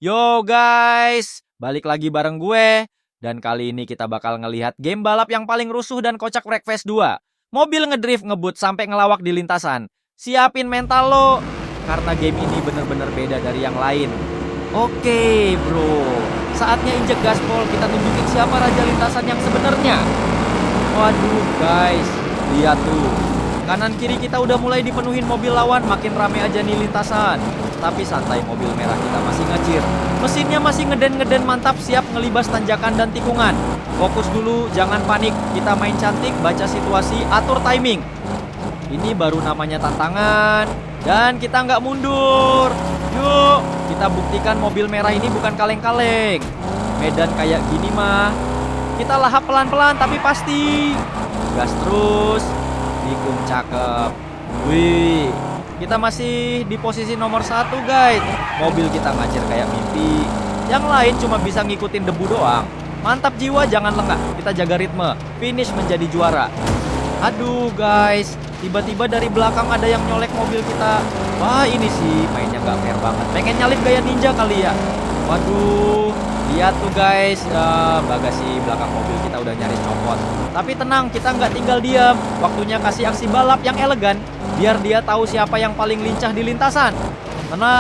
Yo guys, balik lagi bareng gue. Dan kali ini kita bakal ngelihat game balap yang paling rusuh dan kocak Wreckfest 2. Mobil ngedrift ngebut sampai ngelawak di lintasan. Siapin mental lo, karena game ini bener-bener beda dari yang lain. Oke bro, saatnya injek gaspol, kita tunjukin siapa raja lintasan yang sebenarnya. Waduh guys, lihat tuh. Kanan kiri kita udah mulai dipenuhin mobil lawan, makin rame aja nih lintasan. Tapi santai, mobil merah kita masih ngecir. Mesinnya masih ngeden-ngeden mantap, siap ngelibas tanjakan dan tikungan. Fokus dulu, jangan panik. Kita main cantik, baca situasi, atur timing. Ini baru namanya tantangan. Dan kita nggak mundur. Yuk, kita buktikan mobil merah ini bukan kaleng-kaleng. Medan kayak gini mah kita lahap pelan-pelan tapi pasti. Gas terus. Tikung cakep. Wih, kita masih di posisi nomor 1 guys. Mobil kita ngacir kayak mimpi. Yang lain cuma bisa ngikutin debu doang. Mantap jiwa, jangan lengah. Kita jaga ritme. Finish menjadi juara. Aduh guys, tiba-tiba dari belakang ada yang nyolek mobil kita. Wah ini sih mainnya gak fair banget. Pengen nyalip gaya ninja kali ya. Waduh, lihat tuh guys, bagasi belakang mobil kita udah nyaris copot. Tapi tenang, kita nggak tinggal diam. Waktunya kasih aksi balap yang elegan, biar dia tahu siapa yang paling lincah di lintasan. Tenang.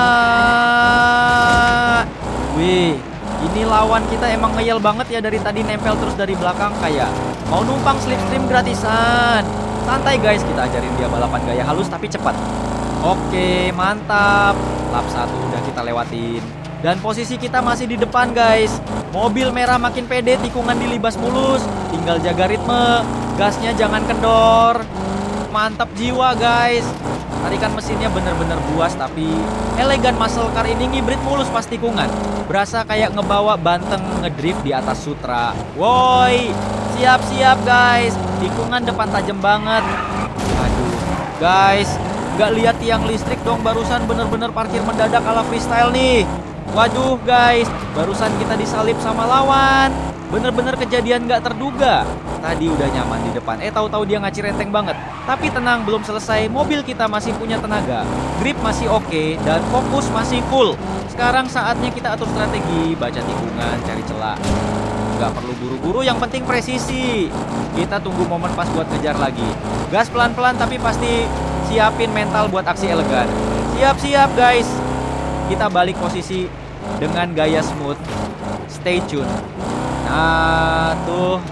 Wih, ini lawan kita emang ngeyel banget ya, dari tadi nempel terus dari belakang kayak mau numpang slipstream gratisan. Santai guys, kita ajarin dia balapan gaya halus tapi cepat. Oke, mantap. Lap 1 udah kita lewatin. Dan posisi kita masih di depan guys. Mobil merah makin pede, tikungan dilibas mulus. Tinggal jaga ritme, gasnya jangan kendor. Mantap jiwa guys. Tarikan mesinnya bener-bener buas, tapi elegan muscle car ini ngibrit mulus pas tikungan. Berasa kayak ngebawa Banteng ngedrift di atas Sutra. Woi, siap-siap guys. Tikungan depan tajam banget. Aduh guys, gak lihat tiang listrik dong, barusan bener-bener parkir mendadak ala freestyle nih. Waduh guys, barusan kita disalip sama lawan. Bener-bener kejadian gak terduga. Tadi udah nyaman di depan, tahu-tahu dia ngacir enteng banget. Tapi tenang, belum selesai. Mobil kita masih punya tenaga, grip masih oke, dan fokus masih full. Sekarang saatnya kita atur strategi, baca tikungan, cari celah. Gak perlu buru-buru, yang penting presisi. Kita tunggu momen pas buat kejar lagi. Gas pelan-pelan tapi pasti siapin mental buat aksi elegan. Siap-siap guys. Kita balik posisi dengan gaya smooth. Stay tune. Nah tuh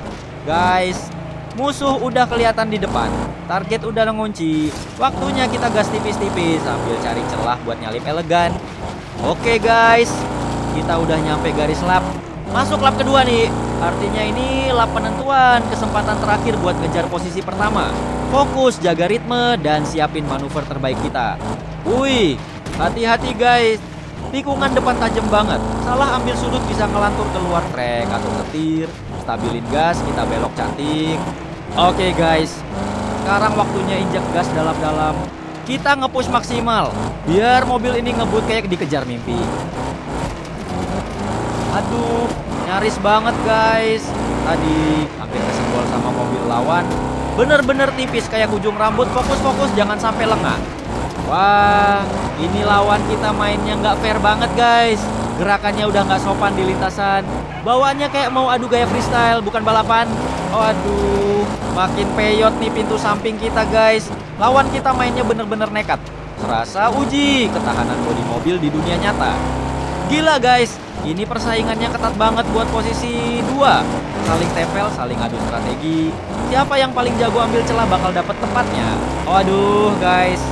guys, musuh udah kelihatan di depan. Target udah ngunci. Waktunya kita gas tipis-tipis sambil cari celah buat nyalip elegan. Oke guys, kita udah nyampe garis lap. Masuk lap kedua nih. Artinya ini lap penentuan, kesempatan terakhir buat ngejar posisi pertama. Fokus, jaga ritme, dan siapin manuver terbaik kita. Wih, hati-hati guys. Tikungan depan tajam banget. Salah ambil sudut bisa ngelantur keluar trek atau ketir. Stabilin gas, kita belok cantik. Oke guys, sekarang waktunya injak gas dalam-dalam. Kita nge-push maksimal, biar mobil ini ngebut kayak dikejar mimpi. Aduh, nyaris banget guys. Tadi hampir kesenggol sama mobil lawan. Bener-bener tipis kayak ujung rambut. Fokus-fokus, jangan sampai lengah. Wah, ini lawan kita mainnya nggak fair banget guys. Gerakannya udah nggak sopan di lintasan. Bawaannya kayak mau adu gaya freestyle, bukan balapan. Oh, aduh, makin peyot nih pintu samping kita guys. Lawan kita mainnya bener-bener nekat. Serasa uji ketahanan bodi mobil di dunia nyata. Gila guys, ini persaingannya ketat banget buat posisi 2. Saling tempel, saling adu strategi. Siapa yang paling jago ambil celah bakal dapet tempatnya. Oh, aduh guys,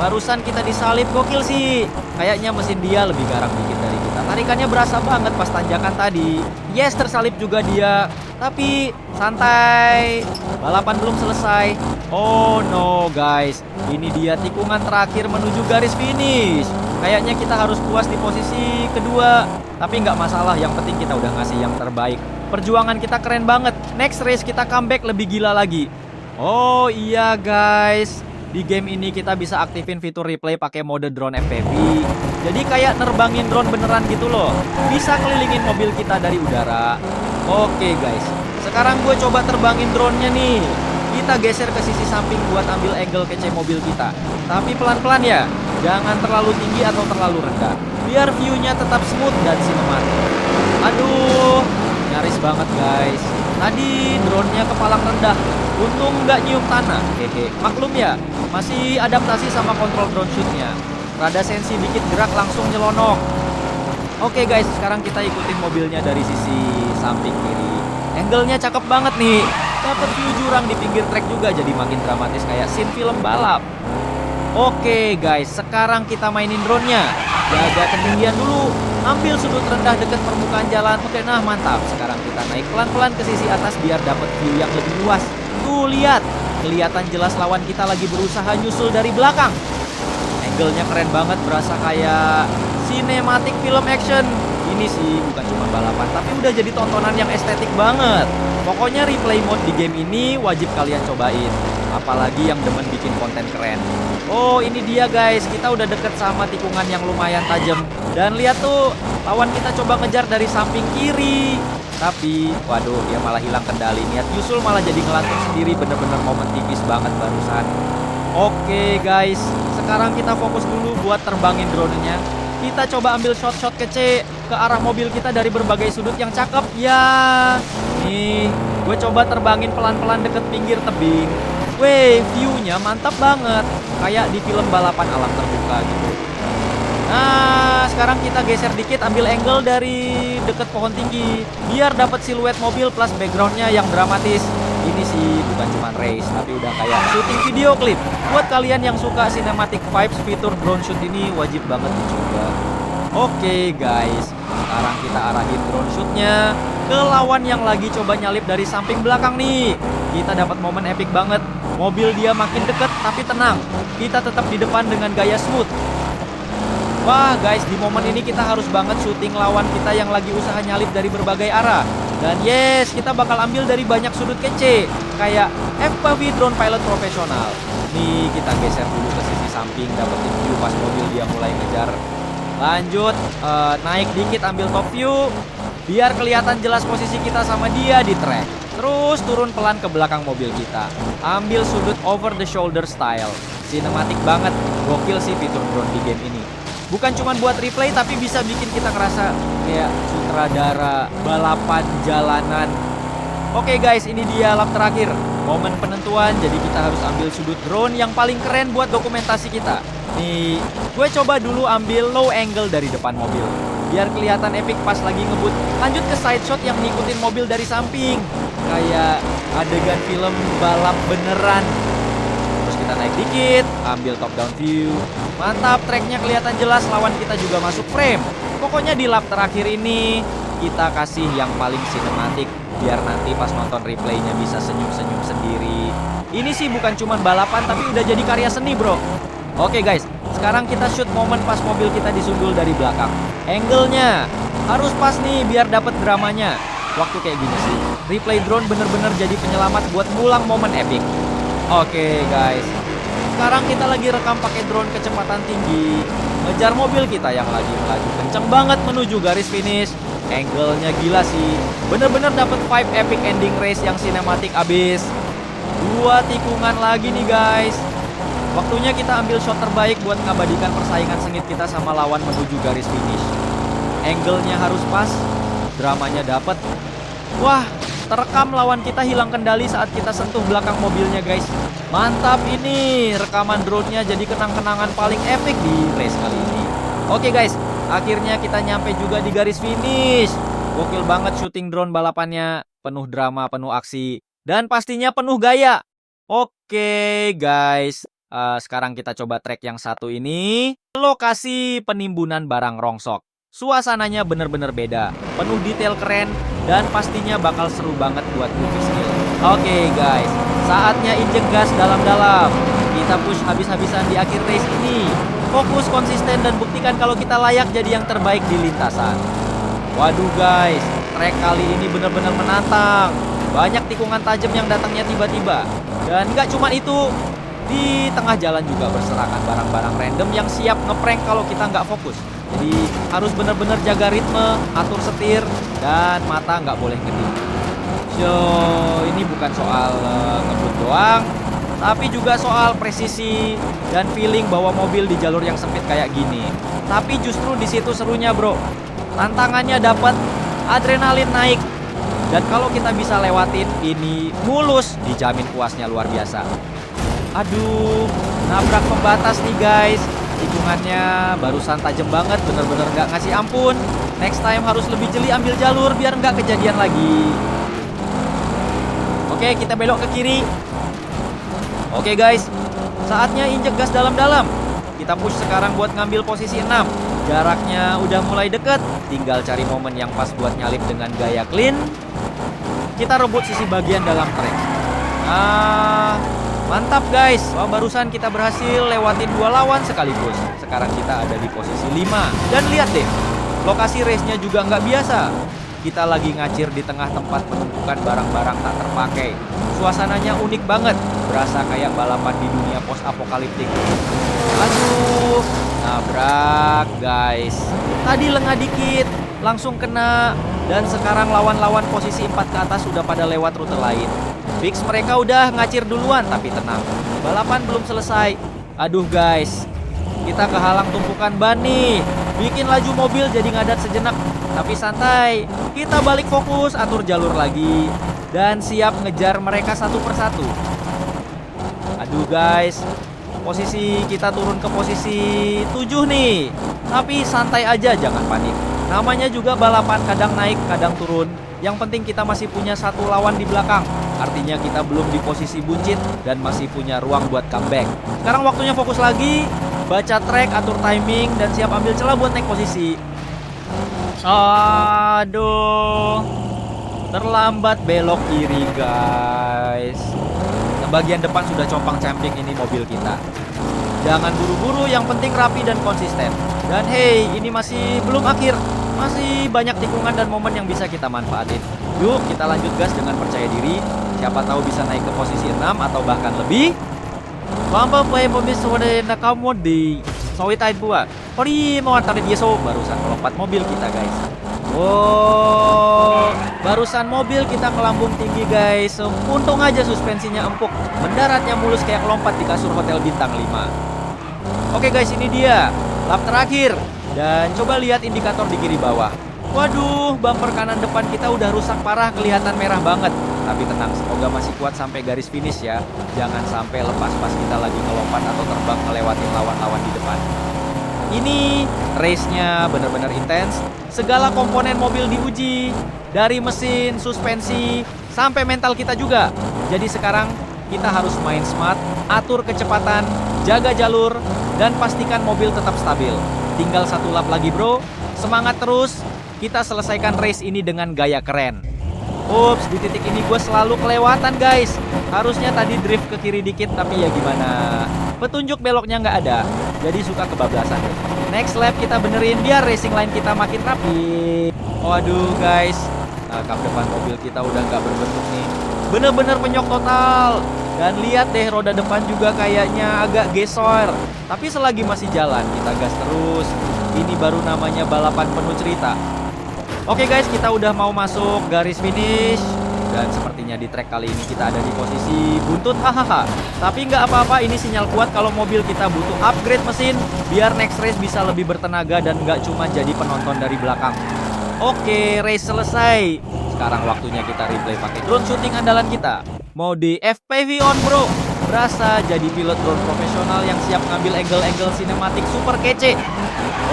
barusan kita disalip, gokil sih. Kayaknya mesin dia lebih garang dikit dari kita. Tarikannya berasa banget pas tanjakan tadi. Yes, tersalip juga dia. Tapi santai, balapan belum selesai. Oh no guys, ini dia tikungan terakhir menuju garis finish. Kayaknya kita harus puas di posisi kedua. Tapi nggak masalah, yang penting kita udah ngasih yang terbaik. Perjuangan kita keren banget. Next race kita comeback lebih gila lagi. Oh iya guys, di game ini kita bisa aktifin fitur replay pakai mode drone FPV. Jadi kayak nerbangin drone beneran gitu loh. Bisa kelilingin mobil kita dari udara. Oke guys, sekarang gue coba terbangin drone-nya nih. Kita geser ke sisi samping buat ambil angle kece mobil kita. Tapi pelan-pelan ya, jangan terlalu tinggi atau terlalu rendah. biar view-nya tetap smooth dan sinematik. Aduh, nyaris banget guys. Tadi drone-nya kepalang rendah. Untung nggak nyium tanah. Hehe, maklum ya, masih adaptasi sama kontrol drone shoot-nya. Rada sensi dikit gerak langsung nyelonong. Oke guys, sekarang kita ikutin mobilnya dari sisi samping kiri. Angle-nya cakep banget nih. Dapat view jurang di pinggir trek juga jadi makin dramatis kayak scene film balap. Oke guys, sekarang kita mainin drone-nya. Jaga ketinggian dulu. Ambil sudut rendah dekat permukaan jalan. Oke, nah mantap. Sekarang kita naik pelan-pelan ke sisi atas biar dapat view yang lebih luas. Tuh lihat, kelihatan jelas lawan kita lagi berusaha nyusul dari belakang. Angle-nya keren banget, berasa kayak sinematik film action. Ini sih bukan cuma balapan, tapi udah jadi tontonan yang estetik banget. Pokoknya replay mode di game ini wajib kalian cobain. Apalagi yang demen bikin konten keren. Oh, ini dia guys, kita udah deket sama tikungan yang lumayan tajam. Dan lihat tuh, lawan kita coba ngejar dari samping kiri. Tapi, waduh, dia malah hilang kendali. Niat Yusul malah jadi ngelantur sendiri, bener-bener momen tipis banget barusan. Oke guys, sekarang kita fokus dulu buat terbangin drone-nya. Kita coba ambil shot-shot kece ke arah mobil kita dari berbagai sudut yang cakep. Ya, nih, gue coba terbangin pelan-pelan deket pinggir tebing. Wih, view-nya mantap banget. Kayak di film balapan alam terbuka gitu. Nah, sekarang kita geser dikit ambil angle dari deket pohon tinggi. Biar dapat siluet mobil plus background-nya yang dramatis. Ini sih bukan cuma race, tapi udah kayak syuting video klip. Buat kalian yang suka cinematic vibes fitur drone shoot ini wajib banget dicoba. Oke guys, sekarang kita arahin drone shootnya ke lawan yang lagi coba nyalip dari samping belakang nih. Kita dapat momen epic banget. Mobil dia makin deket tapi tenang. Kita tetap di depan dengan gaya smooth. Wah guys, di momen ini kita harus banget syuting lawan kita yang lagi usaha nyalip dari berbagai arah. Dan yes, kita bakal ambil dari banyak sudut kece. Kayak FPV drone pilot profesional. Nih, kita geser dulu ke sisi samping, dapetin view pas mobil dia mulai ngejar. Lanjut, naik dikit ambil top view. Biar kelihatan jelas posisi kita sama dia di track. Terus turun pelan ke belakang mobil kita. Ambil sudut over the shoulder style. Sinematik banget, gokil sih fitur drone di game ini. Bukan cuma buat replay tapi bisa bikin kita ngerasa kayak sutradara balapan jalanan. Oke guys, ini dia lap terakhir. Momen penentuan, jadi kita harus ambil sudut drone yang paling keren buat dokumentasi kita. Nih, gue coba dulu ambil low angle dari depan mobil. Biar kelihatan epic pas lagi ngebut. Lanjut ke side shot yang ngikutin mobil dari samping. Kayak adegan film balap beneran. Kita naik dikit, ambil top down view. Mantap, tracknya kelihatan jelas, lawan kita juga masuk frame. Pokoknya di lap terakhir ini kita kasih yang paling sinematik biar nanti pas nonton replaynya bisa senyum-senyum sendiri. Ini sih bukan cuma balapan tapi udah jadi karya seni bro. Oke guys, sekarang kita shoot momen pas mobil kita disundul dari belakang. Angle-nya harus pas nih biar dapet dramanya. Waktu kayak gini sih, replay drone bener-bener jadi penyelamat buat ngulang momen epic. Oke guys, sekarang kita lagi rekam pakai drone kecepatan tinggi, ngejar mobil kita yang lagi melaju kenceng banget menuju garis finish. Angle-nya gila sih, bener-bener dapet vibe epic ending race yang sinematik abis. 2 tikungan lagi nih guys. Waktunya kita ambil shot terbaik buat ngabadikan persaingan sengit kita sama lawan menuju garis finish. Angle-nya harus pas, dramanya dapet. Wah, terekam lawan kita hilang kendali saat kita sentuh belakang mobilnya guys. Mantap ini, rekaman drone-nya jadi kenang-kenangan paling epic di race kali ini. Oke guys, akhirnya kita nyampe juga di garis finish. Gokil banget syuting drone balapannya, penuh drama, penuh aksi, dan pastinya penuh gaya. Oke guys, sekarang kita coba track yang satu ini. Lokasi penimbunan barang rongsok. Suasananya bener-bener beda, penuh detail keren, dan pastinya bakal seru banget buat movie skill. Oke guys, saatnya injek gas dalam-dalam. Kita push habis-habisan di akhir race ini. Fokus konsisten dan buktikan kalau kita layak jadi yang terbaik di lintasan. Waduh guys, track kali ini bener-bener menantang. Banyak tikungan tajam yang datangnya tiba-tiba. Dan gak cuma itu, di tengah jalan juga berserakan barang-barang random yang siap ngeprank kalau kita nggak fokus. Jadi harus bener-bener jaga ritme, atur setir, dan mata nggak boleh ngedip. So, ini bukan soal ngebut doang, tapi juga soal presisi dan feeling bawa mobil di jalur yang sempit kayak gini. Tapi justru di situ serunya, bro. Tantangannya dapat, adrenalin naik. Dan kalau kita bisa lewatin ini mulus, dijamin puasnya luar biasa. Aduh, nabrak pembatas nih guys. Tikungannya barusan tajam banget, bener-bener gak ngasih ampun. Next time harus lebih jeli ambil jalur biar nggak kejadian lagi. Oke, kita belok ke kiri. Oke guys, saatnya injek gas dalam-dalam. Kita push sekarang buat ngambil posisi 6. Jaraknya udah mulai deket, tinggal cari momen yang pas buat nyalip dengan gaya clean. Kita rebut sisi bagian dalam trek. Mantap guys. Wah, barusan kita berhasil lewatin 2 lawan sekaligus. Sekarang kita ada di posisi 5. Dan lihat deh, lokasi race-nya juga nggak biasa. Kita lagi ngacir di tengah tempat penumpukan barang-barang tak terpakai. Suasananya unik banget, berasa kayak balapan di dunia post-apokaliptik. Aduh, nabrak guys. Tadi lengah dikit, langsung kena. Dan sekarang lawan-lawan posisi 4 ke atas sudah pada lewat rute lain. Fix mereka udah ngacir duluan, tapi tenang, balapan belum selesai. Aduh guys, kita kehalang tumpukan ban nih. Bikin laju mobil jadi ngadat sejenak. Tapi santai, kita balik fokus, atur jalur lagi. Dan siap ngejar mereka satu persatu. Aduh guys, posisi kita turun ke posisi 7 nih. Tapi santai aja, jangan panik. Namanya juga balapan, kadang naik, kadang turun. Yang penting kita masih punya satu lawan di belakang. Artinya kita belum di posisi buncit dan masih punya ruang buat comeback. Sekarang waktunya fokus lagi, baca track, atur timing, dan siap ambil celah buat naik posisi. Aduh, terlambat belok kiri guys. Bagian depan sudah compang-camping ini mobil kita. Jangan buru-buru, yang penting rapi dan konsisten. Dan hey, ini masih belum akhir. Masih banyak tikungan dan momen yang bisa kita manfaatin. Yuk kita lanjut gas dengan percaya diri. Siapa tahu bisa naik ke posisi 6 atau bahkan lebih. Bamba play mobil sudah nakamu di Sawitain pua. Pori mau antarin Yeso, barusan melompat mobil kita guys. Oh, barusan mobil kita melambung tinggi guys. Untung aja suspensinya empuk. Mendaratnya mulus kayak lompat di kasur hotel bintang 5. Oke guys, ini dia lap terakhir. Dan coba lihat indikator di kiri bawah. Waduh, bumper kanan depan kita udah rusak parah, kelihatan merah banget. Tapi tenang, semoga masih kuat sampai garis finish ya. Jangan sampai lepas pas kita lagi ngelompat atau terbang ngelewatin lawan-lawan di depan. Ini race-nya bener-bener intens. Segala komponen mobil diuji, dari mesin, suspensi, sampai mental kita juga. Jadi sekarang kita harus main smart, atur kecepatan, jaga jalur, dan pastikan mobil tetap stabil. Tinggal satu lap lagi bro, semangat terus. Kita selesaikan race ini dengan gaya keren. Ups, di titik ini gue selalu kelewatan guys. Harusnya tadi drift ke kiri dikit, tapi ya gimana, petunjuk beloknya nggak ada, jadi suka kebablasan deh. Next lap kita benerin biar racing line kita makin rapi. Waduh guys, kap depan mobil kita udah nggak berbentuk nih, bener-bener penyok total. Dan lihat deh, roda depan juga kayaknya agak gesor. Tapi selagi masih jalan, kita gas terus. Ini baru namanya balapan penuh cerita. Oke guys, kita udah mau masuk garis finish. Dan sepertinya di track kali ini kita ada di posisi buntut, hahaha. Tapi nggak apa-apa, ini sinyal kuat kalau mobil kita butuh upgrade mesin biar next race bisa lebih bertenaga dan nggak cuma jadi penonton dari belakang. Oke, race selesai. Sekarang waktunya kita replay pakai drone shooting andalan kita. Mode FPV on bro. Berasa jadi pilot drone profesional yang siap ngambil angle-angle sinematik super kece.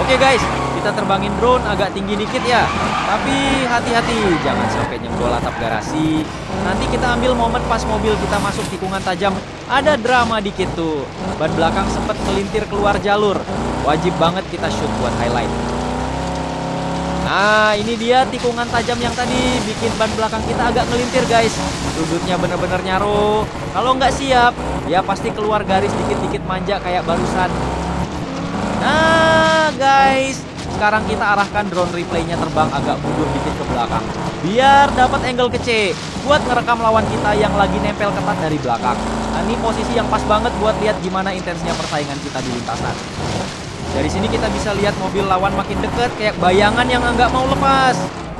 Oke guys, kita terbangin drone agak tinggi dikit ya. Tapi hati-hati, jangan sampai nyenggol atap garasi. Nanti kita ambil momen pas mobil kita masuk tikungan tajam. Ada drama dikit tuh. Ban belakang sempet melintir keluar jalur. Wajib banget kita shoot buat highlight. Nah, ini dia tikungan tajam yang tadi bikin ban belakang kita agak ngelintir guys. Sudutnya bener-bener nyaru. Kalau nggak siap, ya pasti keluar garis dikit-dikit manja kayak barusan. Nah guys, sekarang kita arahkan drone replaynya terbang agak mundur dikit ke belakang, biar dapat angle kece buat ngerekam lawan kita yang lagi nempel ketat dari belakang. Nah, ini posisi yang pas banget buat lihat gimana intensnya persaingan kita di lintasan. Dari sini kita bisa lihat mobil lawan makin deket kayak bayangan yang nggak mau lepas.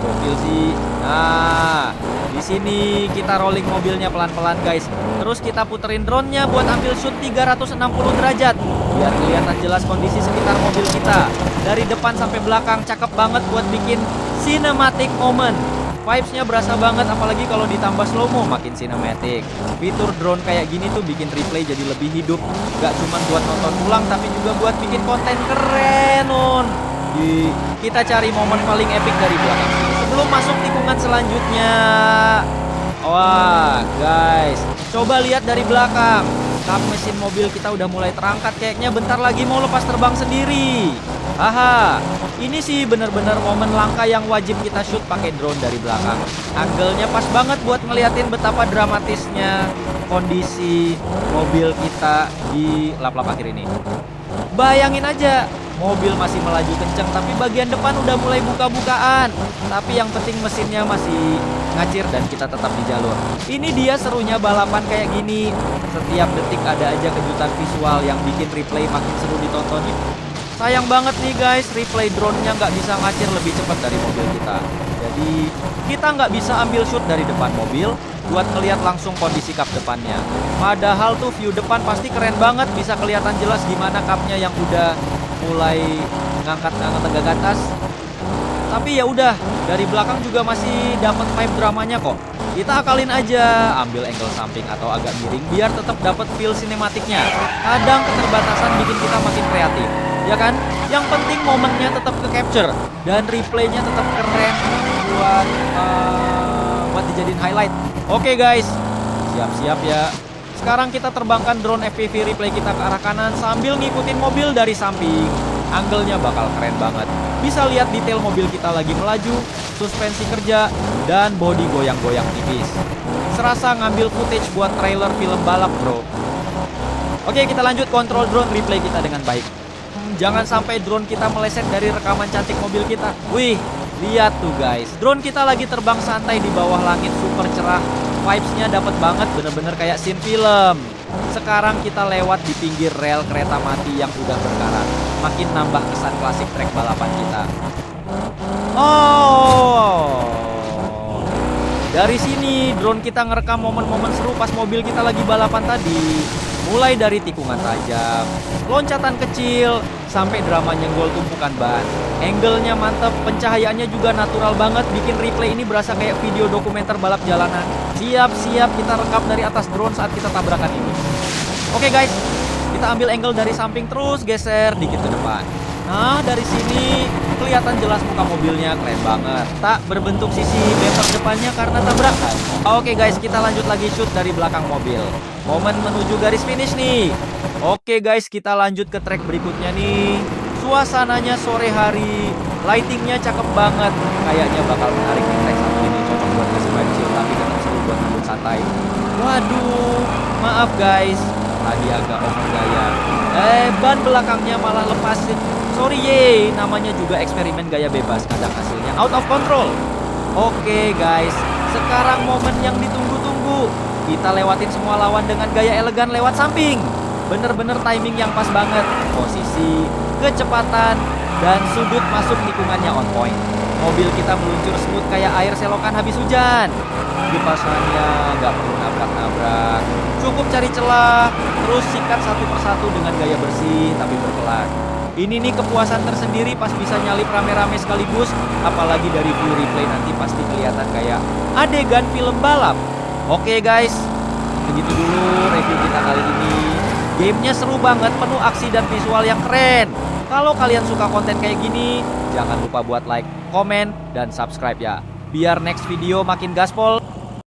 Gokil sih. Nah, di sini kita rolling mobilnya pelan-pelan guys. Terus kita puterin drone-nya buat ambil shoot 360 derajat biar kelihatan jelas kondisi sekitar mobil kita. Dari depan sampai belakang cakep banget buat bikin cinematic moment. Vibes-nya berasa banget apalagi kalau ditambah slow-mo makin cinematic. Fitur drone kayak gini tuh bikin replay jadi lebih hidup. Gak cuma buat nonton ulang tapi juga buat bikin konten keren on. Kita cari momen paling epic dari belakang sebelum masuk tikungan selanjutnya. Wah guys, coba lihat dari belakang. Kap mesin mobil kita udah mulai terangkat, kayaknya bentar lagi mau lepas terbang sendiri. Haha, ini sih bener-bener momen langka yang wajib kita shoot pakai drone dari belakang. Angle-nya pas banget buat ngeliatin betapa dramatisnya kondisi mobil kita di lap-lap akhir ini. Bayangin aja, mobil masih melaju kenceng tapi bagian depan udah mulai buka-bukaan. Tapi yang penting mesinnya masih ngacir dan kita tetap di jalur. Ini dia serunya balapan kayak gini. Setiap detik ada aja kejutan visual yang bikin replay makin seru ditonton. Sayang banget nih guys, replay drone-nya nggak bisa ngacir lebih cepat dari mobil kita. Jadi kita nggak bisa ambil shoot dari depan mobil buat ngeliat langsung kondisi kap depannya. Padahal tuh view depan pasti keren banget, bisa kelihatan jelas gimana kapnya yang udah mulai ngangkat-ngangkat ke atas. Tapi ya udah, dari belakang juga masih dapat vibe dramanya kok. Kita akalin aja, ambil angle samping atau agak miring biar tetap dapat feel sinematiknya. Kadang keterbatasan bikin kita makin kreatif, ya kan? Yang penting momennya tetap ke capture dan replaynya tetap keren buat dijadiin highlight. Oke guys, siap-siap ya. Sekarang kita terbangkan drone FPV replay kita ke arah kanan sambil ngikutin mobil dari samping. Angle-nya bakal keren banget. Bisa lihat detail mobil kita lagi melaju, suspensi kerja, dan bodi goyang-goyang tipis. Serasa ngambil footage buat trailer film balap bro. Oke, kita lanjut kontrol drone replay kita dengan baik. Jangan sampai drone kita meleset dari rekaman cantik mobil kita. Wih, lihat tuh guys, drone kita lagi terbang santai di bawah langit super cerah. Vibes-nya dapet banget, bener-bener kayak scene film. Sekarang kita lewat di pinggir rel kereta mati yang udah berkarat. Makin nambah kesan klasik trek balapan kita. Oh, dari sini drone kita ngerekam momen-momen seru pas mobil kita lagi balapan tadi. Mulai dari tikungan tajam, loncatan kecil, sampai drama nyenggol tumpukan ban. Angle-nya mantep, pencahayaannya juga natural banget, bikin replay ini berasa kayak video dokumenter balap jalanan. Siap-siap kita rekam dari atas drone saat kita tabrakan ini. Oke guys, kita ambil angle dari samping terus geser dikit ke depan. Nah, dari sini kelihatan jelas muka mobilnya, keren banget. Tak berbentuk sisi bumper depannya karena tabrakan. Oke guys, kita lanjut lagi shoot dari belakang mobil. Momen menuju garis finish nih. Oke guys, kita lanjut ke track berikutnya nih. Suasananya sore hari, lightingnya cakep banget. Kayaknya bakal menarik di track satu ini. Cocok buat ngasih vibe chill, tapi tetap seru buat ngebut santai. Waduh, maaf guys, tadi agak over gaya. Ban belakangnya malah lepas. Sorry ye, namanya juga eksperimen gaya bebas, kadang hasilnya out of control. Oke guys, sekarang momen yang ditunggu-tunggu. Kita lewatin semua lawan dengan gaya elegan lewat samping. Bener-bener timing yang pas banget. Posisi, kecepatan, dan sudut masuk tikungannya on point. Mobil kita meluncur smooth kayak air selokan habis hujan. Kipasannya nggak perlu nabrak-nabrak. Cukup cari celah, terus sikat satu persatu dengan gaya bersih tapi berkelan. Ini nih kepuasan tersendiri pas bisa nyalip rame-rame sekaligus. Apalagi dari view replay nanti pasti kelihatan kayak adegan film balap. Oke guys, begitu dulu review kita kali ini. Gamenya seru banget, penuh aksi dan visual yang keren. Kalau kalian suka konten kayak gini, jangan lupa buat like, komen, dan subscribe ya. Biar next video makin gaspol.